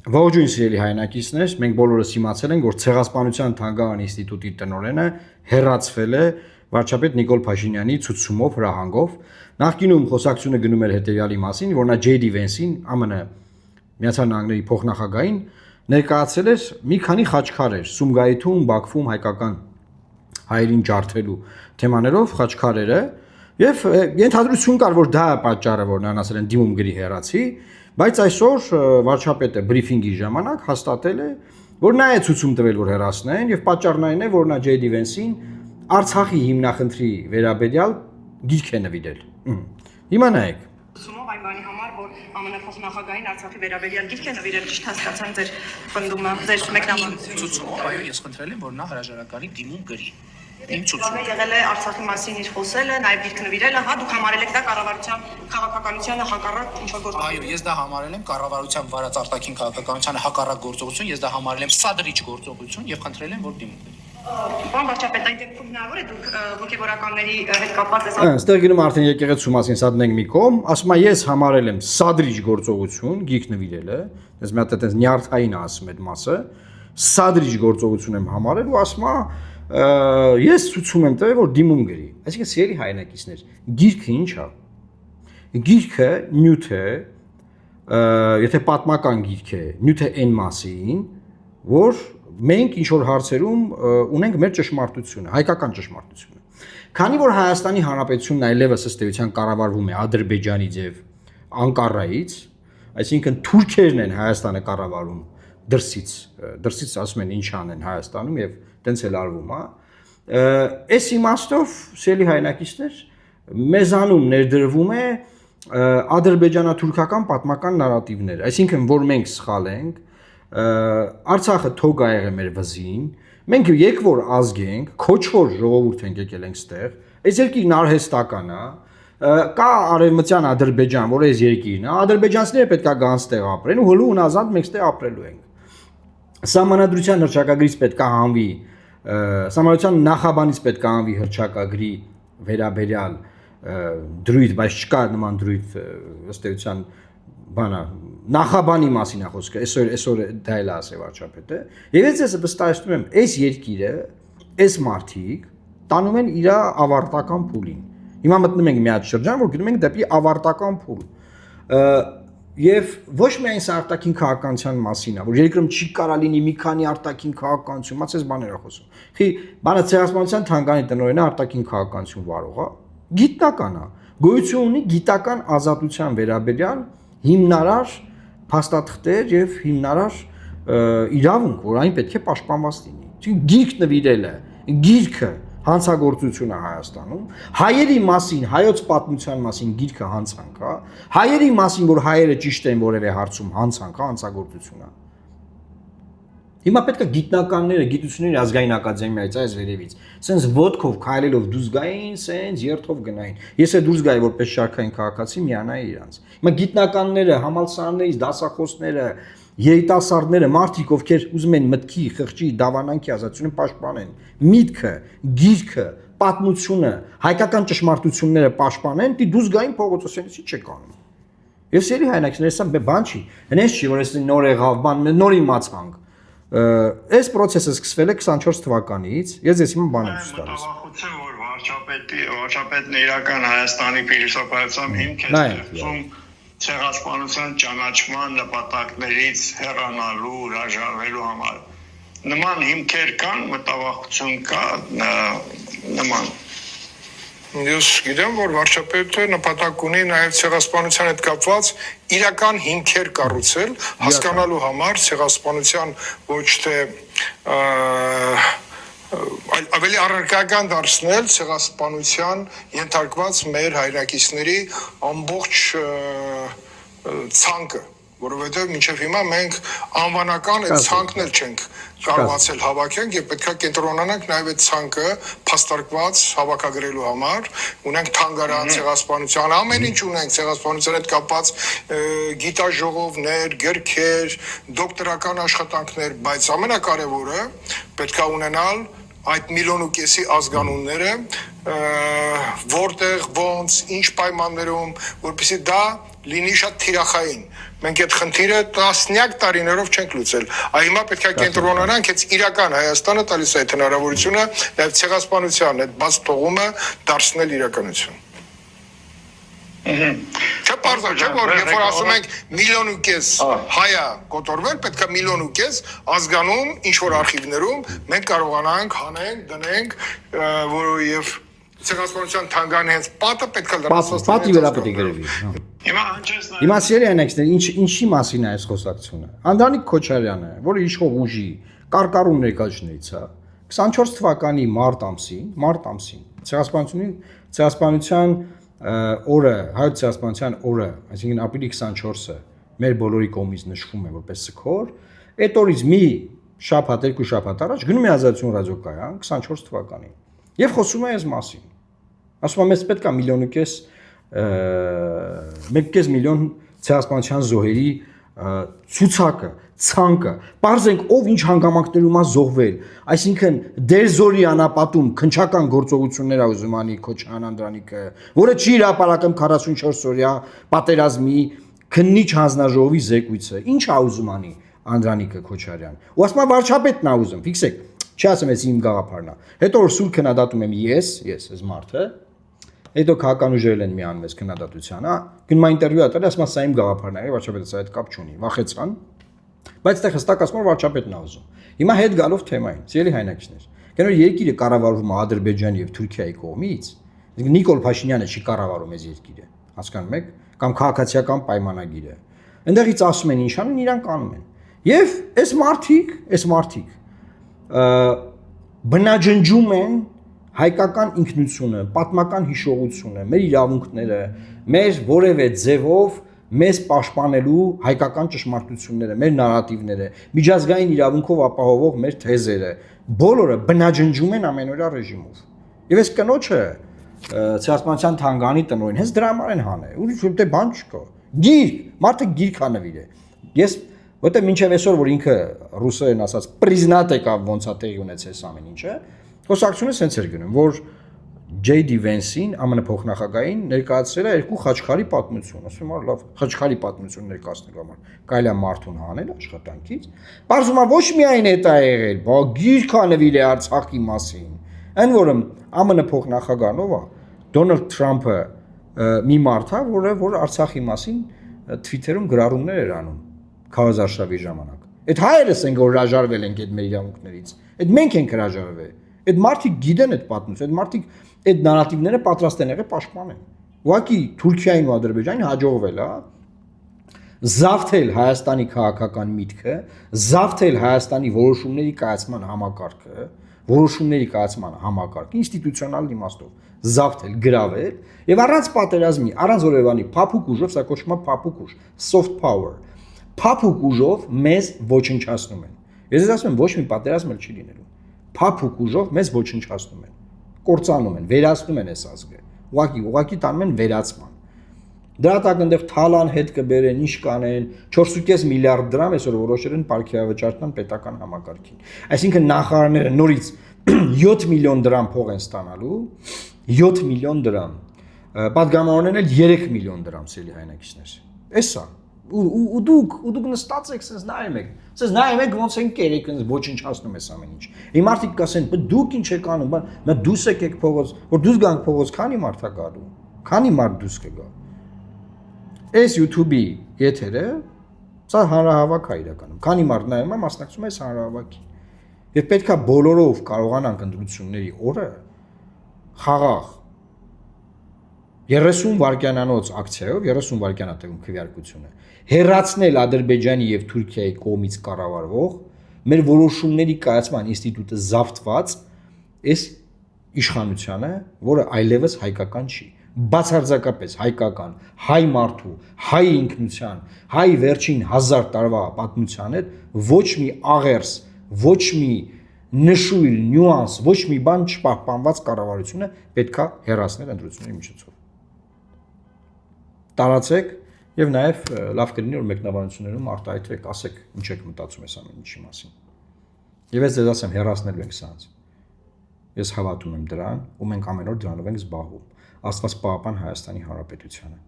Ողջույն սիրելի հայրենակիցներ, մենք բոլորս իմացել ենք, որ Ցեղասպանության Թանգարան ինստիտուտի տնօրենը հեռացվել է վարչապետ Նիկոլ Փաշինյանի ցուցումով, հրահանգով։ Նախկինում խոսակցությունը գնում էր հետևյալի մասին, որ նա Ջեյ Դի Վենսին, ԱՄՆ Միացյալ Նահանգների փոխնախագահային ներկայացել էր մի քանի խաչքարեր Սումգայիթում, Բաքվում հայկական հայերին ջարդելու թեմաներով խաչքարերը եւ ենթադրություն կար, որ դա է պատճառը, որ նրան ասել են դիմում գրի հեռացի, բայց այսօր վարչապետը բրիֆինգի ժամանակ հաստատել է, որ նա է ցուցում տվել, որ հեռացնեն եւ պատճառն այն է, որ նա Ջեյ Դի Վենսին Արցախի հիմնախնդրի վերաբերյալ գիրք է նվիրել։ Հիմա նայեք Սումով այն բանի համար, որ ԱՄՆ փոխնախագահային Արցախի վերաբերյալ գիրք է նվիրել, ճիշտ հասկացան ձեր պնդումը, ձեր մեկնաբանությունը։ Ցուցումով, այո, ես խնդրել եմ, որ նա հրաժարականի դիմում գրի։ Իմ ցուցումը եղել է Արցախի մասին իր խոսելը, նաև գիրք նվիրելը, հա դուք համարել եք դա կառավարության քաղաքականությանը հակառակ ինչ-որ գործ։ Այո, ես դա համարել եմ կառավարության վարած արտաքին քաղաքականությանը հակառակ գործողություն, ես դա համարել եմ սադրիչ գործողություն եւ խնդրել եմ, որ դիմում գրի։ Պարոն վարչապետ, այն դեպքում հնարավոր է դուք հոգեվորականների հետ կապված ես։ Այստեղ գնում արդեն եկեղեցու մասին սադնենք մի կողմ, ասում է ես համարել եմ սադրիչ գործողություն, գիրք նվիրելը, ես մի հատ այդպես նյարդային ասում այդ մասը, սադրիչ գործողություն եմ համարել ու ասում է ես ցույցում եմ տվել, որ դիմում գրի։ Այսինքն սիրելի հայրենակիցներ, գիրքը ինչ է։ Գիրքը նյութ է, եթե պատմական գիրք է, նյութ է այն մասին, որ մենք ինչ որ հարցերում ունենք մեր ճշմարտությունը, հայկական ճշմարտությունը։ Քանի որ Հայաստանի Հանրապետությունն այլևս ըստ էության կառավարվում է Ադրբեջանից եւ Անկարայից, այսինքն թուրքերն են Հայաստանը կառավարում դրսից ասում են ինչ անեն Հայաստանում եւ տենց էլ արվում է։ Այս իմաստով սիրելի հայրենակիցներ մեզանում ներդրվում է ադրբեջանա-թուրքական պատմական նարատիվներ, այսինքն որ մենք սխալ ենք, Արցախը թող ա եղել մեր վզին, մենք եկվոր ազգ ենք, քոչվոր ժողովուրդ ենք եկել ենք ստեղ, այս երկիրն արհեստական է, կա արևմտյան Ադրբեջան, որ այս երկիրն է, ադրբեջանցիները պետք է գան ստեղ ապրեն ու հլու ունազատ մենք ստեղ ապրելու ենք։ Սահմանադրության հռչակագրից պետք է հանվի, Սահմանադրության նախաբանից պետք է հանվի հռչակագրի վերաբերյալ դրույթ, բայց չկա նման դրույթ ըստ էության բանա նախաբանի մասին է խոսքը, այսօր դա էլ ասե վարչապետը, եւ ես վստահեցնում եմ, այս երկիրը, այս մարդիկ տանում են իր ավարտական փուլին։ Հիմա մտնում ենք մի հատ շրջան, որ գնում ենք դեպի ավարտական փուլ։ Եվ ոչ միայն սա արտաքին քաղաքականության մասին է, որ երկրում չի կարա լինի մի քանի արտաքին քաղաքականություն, մաս էս բաներ է խոսում։ Խի, բանը Ցեղասպանության Թանգարանի տնօրենը արտաքին քաղաքականություն վարող է, գիտնական է, գոյություն ունի գիտական ազատության վերաբերյալ հիմնարար փաստաթղթեր եւ հիմնարար իրավունք, որ այն պետք է պաշտպանված լինի։ Այսինքն գիրք նվիրելը, գիրքը հանցագործություն է Հայաստանում, հայերի մասին, հայոց պատմության մասին գիրքը հանցանք է, հայերի մասին, որ հայերը ճիշտ են որևէ հարցում հանցանք է, հանցագործություն է։ Հիմա պետք է գիտնականները, գիտությունների ազգային ակադեմիայից այս վերևից, սենց ոտքով քայլելով դուրս գային, սենց երթով գնային։ Ես է դուրս գայի որպես շարքային քաղաքացի միանայի իրանց։ Հիմա գիտնականները, համալսարաններից դասախոսները, երիտասարդները, մարդիկ, ովքեր ուզում են մտքի, խղճի, դավանանքի ազատությունը պաշտպանեն, միտքը, գիրքը, պատմությունը, հայկական ճշմարտությունները պաշտպանեն, դի դուրս գային փողոցոցենից չեք անում։ Եվ սերի հայրենակիցներ, սա բան չի, հենց չի, որ այս նոր եղավ, բան նոր իմացանք։ Այս process-ը սկսվել է 24 թվականից, ես հիմա բան եմ ցույց տալիս։ Հավաքություն, որ վարչապետն իրական Հայաստանի փիլիսոփայությամբ հիմք է ստեղծում ցեղասպանության ճանաչման նպատակներից հեռանալու, հրաժարվելու համար։ Նման հիմքեր կան, մտավախություն կա, նման։ Ես գիտեմ, որ վարչապետը նպատակ ունի նաև ցեղասպանության հետ կապված իրական հիմքեր կառուցել, հասկանալու համար ցեղասպանության ոչ թե ավելի առարկական դարձնել ցեղասպանության ենթարկված մեր հայրենակիցների ամբողջ ցանկը, որովհետև մինչև հիմա մենք անվանական այդ ցանկն էլ չենք կարողացել հավաքենք եւ պետքա կենտրոնանանք նաեւ այդ ցանկը փաստարկված հավաքագրելու համար, ունենք թանգարան ցեղասպանության, ամեն ինչ ունենք ցեղասպանության հետ կապված գիտաժողովներ, գրքեր, դոկտորական աշխատանքներ, բայց ամենակարևորը պետքա ունենալ այդ միլիոն ու կեսի ազգանունները որտեղ ոնց ինչ պայմաններում որպեսզի դա լինի շատ թիրախային մենք այդ խնդիրը տասնյակ տարիներով չենք լուծել հիմա պետք է կենտրոնանանք այդ իրական Հայաստանը տալիս է այդ հնարավորությունը նաև ցեղասպանության այդ բաց թողումը դարձնել իրականություն Չէ, բարձր, չէ, որ երբ որ ասում ենք միլիոն ու կես հայա կոտորվել, պետք է միլիոն ու կես ազգանուն, ինչ-որ արխիվներում մենք կարողանանք հանենք, դնենք, որովհետև ցեղասպանության թանգարանի հենց պատը պետք է լրացված պատի վրա պետք է գրվի։ Հիմա հնչեցնա Հիմա սիրելի հայրենակիցներ, ինչի մասին է այս խոսակցությունը։ Անդրանիկ Քոչարյանը, որը իշխող ուժի կարկառուն ներկայացնից է, 24 թվականի մարտ ամսին ցեղասպանության օրը, հայոց ցեղասպանության օրը, այսինքն ապրիլի 24-ը մեր բոլորի կողմից նշվում է որպես սգոր, այդ օրից մի շաբաթ, երկու շաբաթ առաջ գնում է Ազատություն ռադիոկայան 24 թվականին եւ խոսում է այս մասին։ Ասում է մեզ պետք է 1.5 միլիոն 1.5 միլիոն ցեղասպանության զոհերի ցուցակը, ցանկը, բարձենք ով ինչ հանգամանքներում է զոհվել, այսինքն դերձորի անապատում քնչական գործողություններ ա ուզում անի Քոչարյան Անդրանիկը, որը չի հրապարակում 44 օրյա պատերազմի քննիչ հանձնաժողովի զեկույցը, ինչ ա ուզում անի Անդրանիկը Քոչարյան։ Ու ասում է վարչապետն ա ուզում, ֆիքսեք, չի ասում ես իմ գաղափարն է։ Հետո որ սուր քննադատում եմ ես այս մարդը, հետո քաղաքական ուժերն են միանում այս քննադատության, գնում է ինտերվյու ա տալի, ասում է սա իմ գաղափարն է, վարչապետը սա հետ կապ չունի, վախեցան։ Բայց այդտեղ հստակ ասում որ վարչապետն ա ուզում։ Հիմա հետ գալով թեմային, ցելի հայրենակիցներ։ Գնոր երկիրը կառավարվում է Ադրբեջանի եւ Թուրքիայի կողմից։ Նիկոլ Փաշինյանը չի կառավարում այս երկիրը, հասկանում եք, կամ քաղաքացիական պայմանագիրը։ Այնտեղից ասում են ինչ անեն, իրանք անում են։ Եվ այս մարդիկ բնաջնջում են հայկական ինքնությունը, պատմական հիշողությունը, մեր իրավունքները, մեր որևէ ձևով մեզ պաշտպանելու հայկական ճշմարտությունները, մեր նարատիվները, միջազգային իրավունքով ապահովող մեր թեզերը, բոլորը բնաջնջում են ամենօրյա ռեժիմով։ Եվ այս կնոջը ցեղասպանության թանգարանի տնօրեն հենց դրա համար են հանել, ուրիշ որտե բան չկա։ Գիրք, մարդը գիրք ա նվիրե։ Ես որտե մինչև այսօր որ ինքը ռուսերեն ասած պրիզնատ եկավ ոնց է տեղի ունեցել ամեն ինչը, խոսակցությունը սենց էր գնում, որ J.D. Vance-ին ԱՄՆ փոխնախագահային ներկայացրել է երկու խաչքարի պատմություն, ասում եմ լավ, խաչքարի պատմություն ներկայացնելու համար կարելի է մարդուն հանել աշխատանքից, բարձում է ոչ միայն այդ է եղել, բա գիրք ա նվիրել Արցախի մասին, այն որը ԱՄՆ փոխնախագահն ով է, Դոնալդ Թրամփը մի մարդ է, որ Արցախի մասին Twitter-ում գրառումներ էր անում քարոզարշավի ժամանակ։ Այդ հայերս են որ հրաժարվել են այդ մեր իրավունքներից։ Այդ մենք ենք հրաժարվել։ Այդ մարդիկ գիտեն այդ պատմությունը, այդ մարդիկ այդ նարատիվները պատրաստ են եղել պաշտպանեն։ Ուղղակի Թուրքիային ու Ադրբեջանին հաջողվել է զավթել Հայաստանի քաղաքական միտքը, զավթել Հայաստանի որոշումների կայացման համակարգը, ինստիտուցիոնալ իմաստով, զավթել, գրավել եւ առանց պատերազմի, առանց որևէ փափուկ ուժով, սա կոչվում է փափուկ ուժ, soft power, փափուկ ուժով մեզ ոչնչացնում են։ Ես ասում եմ ոչ մի պատերազմ էլ չի լինելու։ Փափուկ ուժով մեզ ոչնչացնում են, կործանում են, վերացնում են այս ազգը։ Ուղղակի տանում են վերացման։ Դրա տակ այնտեղ թալան հետ կբերեն, ինչ կանեն, 4.5 միլիարդ դրամ այսօր որոշել են պարգևավճարთან պետական համակարգին։ Այսինքն նախարարները նորից 7 միլիոն դրամ փող են ստանալու, 7 միլիոն դրամ։ Պատգամավորներն էլ 3 միլիոն դրամ ցելի հայրենակիցներ։ Էսա ու դուք նստած եք, sense նայում եք։ Sense նայում եք ոնց են կերեք, ոչնչացնում ես ամեն ինչ։ Իմ մարդիկ կասեն, բայց դուք ինչ եք անում, բան, մա դուս եկեք փողոց, որ դուս գանք փողոց, քանի մարդ է գալու։ Քանի մարդ դուս կգա։ Այս YouTube-ի եթերը սա հանրահավաք է իրականում։ Քանի մարդ նայում է, մասնակցում է այս հանրահավաքին։ Եվ պետքա բոլորով կարողանանք ընտրությունների օրը խաղաղ 30 վայրկյանանոց ակցիայով 30 վայրկյան է տևում քվեարկությունը հեռացնել Ադրբեջանի եւ Թուրքիայի կողմից կառավարվող մեր որոշումների կայացման ինստիտուտը զավթված այս իշխանությանը, որը այլևս հայկական չի, բացարձակապես հայկական, հայ մարդու, հայ ինքնության, հայ վերջին 1000 տարվա պատմության հետ ոչ մի աղերս, ոչ մի նշույլ, նյուանս, ոչ մի բան չպահպանված կառավարությունը պետքա հեռացնել ընտրությունների միջոցով։ Տարածեք եւ նաեւ լավ կլինի որ մեկնաբանություններում արտահայտվեք, ասեք ինչ եք մտածում այս ամեն ինչի մասին։ Եվ ես ձեզ ասեմ հեռացնելու ենք սրանց։ Ես հավատում եմ դրան ու մենք ամեն օր դրանով ենք զբաղվում։ Աստված պահապան Հայաստանի Հանրապետությանը։